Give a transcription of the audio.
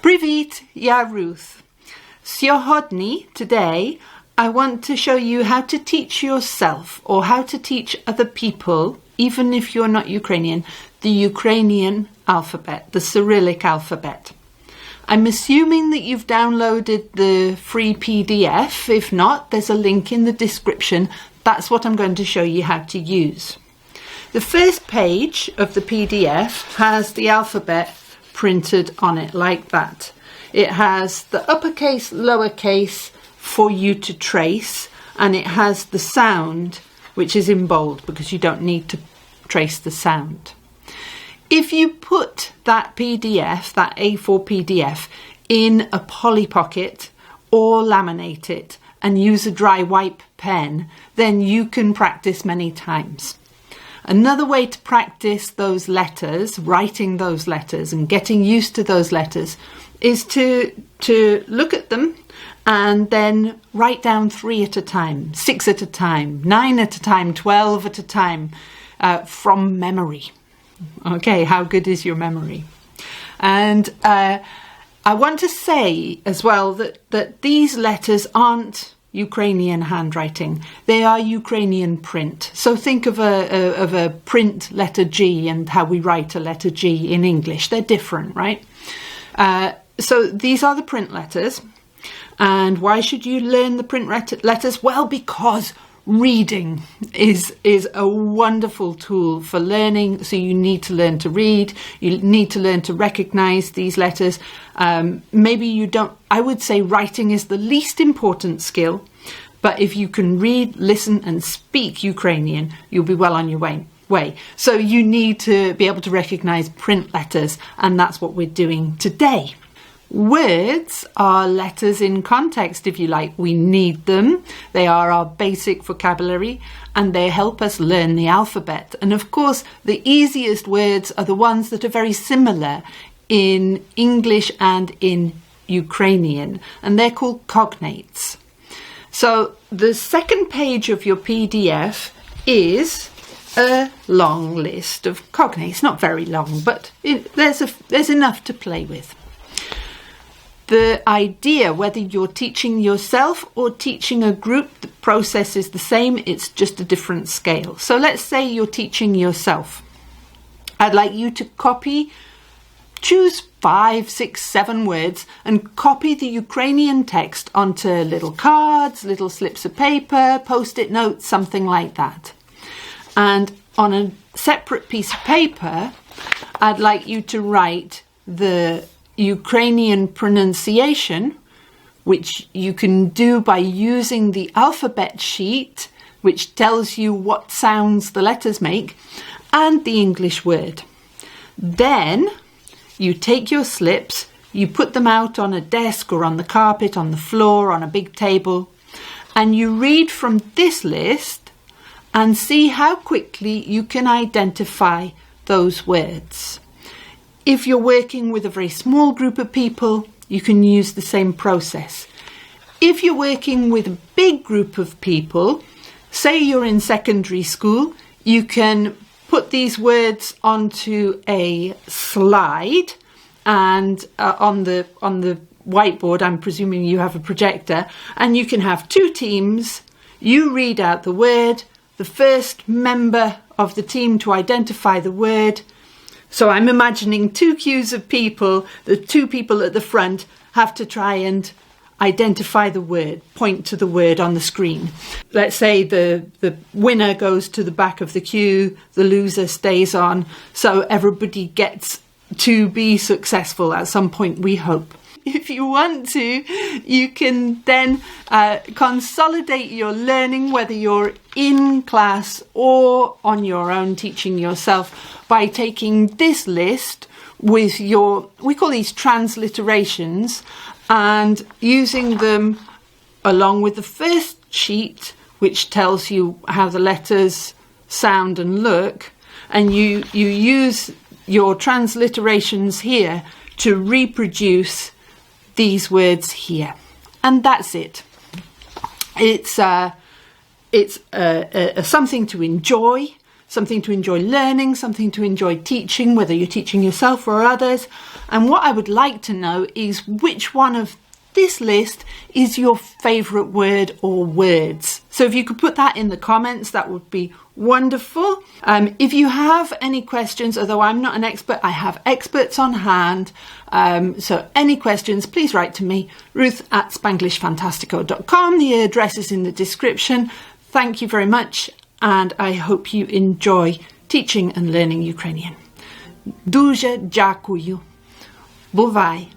Привіт, я Ruth. Сьогодні, today, I want to show you how to teach yourself or how to teach other people, even if you're not Ukrainian, the Ukrainian alphabet, the Cyrillic alphabet. I'm assuming that you've downloaded the free PDF. If not, there's a link in the description. That's what I'm going to show you how to use. The first page of the PDF has the alphabet printed on it like that. It has the uppercase, lowercase for you to trace, and it has the sound, which is in bold because you don't need to trace the sound. If you put that PDF, that A4 PDF, in a Polly Pocket or laminate it and use a dry wipe pen, then you can practice many times. Another way to practice those letters, writing those letters and getting used to those letters, is to look at them and then write down 3 at a time, 6 at a time, 9 at a time, 12 at a time, from memory. Okay, how good is your memory? And I want to say as well that these letters aren't Ukrainian handwriting. They are Ukrainian print. So think of a print letter G and how we write a letter G in English. They're different, right? So these are the print letters. And why should you learn the print letters? Well, because reading is a wonderful tool for learning. So you need to learn to read. You need to learn to recognize these letters. Maybe you don't. I would say writing is the least important skill. But if you can read, listen and speak Ukrainian, you'll be well on your way. So you need to be able to recognize print letters. And that's what we're doing today. Words are letters in context, if you like. We need them. They are our basic vocabulary and they help us learn the alphabet. And of course, the easiest words are the ones that are very similar in English and in Ukrainian, and they're called cognates. So the second page of your PDF is a long list of cognates. Not very long, but there's enough to play with. The idea, whether you're teaching yourself or teaching a group, the process is the same. It's just a different scale. So let's say you're teaching yourself. I'd like you to choose 5, 6, 7 words and copy the Ukrainian text onto little cards, little slips of paper, post-it notes, something like that. And on a separate piece of paper, I'd like you to write the Ukrainian pronunciation, which you can do by using the alphabet sheet, which tells you what sounds the letters make, and the English word. Then you take your slips, you put them out on a desk or on the carpet, on the floor, on a big table, and you read from this list and see how quickly you can identify those words. If you're working with a very small group of people, you can use the same process. If you're working with a big group of people, say you're in secondary school, you can put these words onto a slide and on the whiteboard, I'm presuming you have a projector, and you can have 2 teams. You read out the word, the first member of the team to identify the word. So I'm imagining 2 queues of people. The 2 people at the front have to try and identify the word, point to the word on the screen. Let's say the winner goes to the back of the queue, the loser stays on, so everybody gets to be successful at some point, we hope. If you want to, you can then consolidate your learning, whether you're in class or on your own teaching yourself, by taking this list with we call these transliterations, and using them along with the first sheet, which tells you how the letters sound and look, and you use your transliterations here to reproduce these words here. And that's it. It's something to enjoy, something to enjoy learning, something to enjoy teaching, whether you're teaching yourself or others. And what I would like to know is which one of this list is your favourite word or words. So if you could put that in the comments, that would be wonderful. If you have any questions, although I'm not an expert, I have experts on hand. So any questions, please write to me, ruth@spanglishfantastico.com. The address is in the description. Thank you very much, and I hope you enjoy teaching and learning Ukrainian. Дуже дякую. Бувай!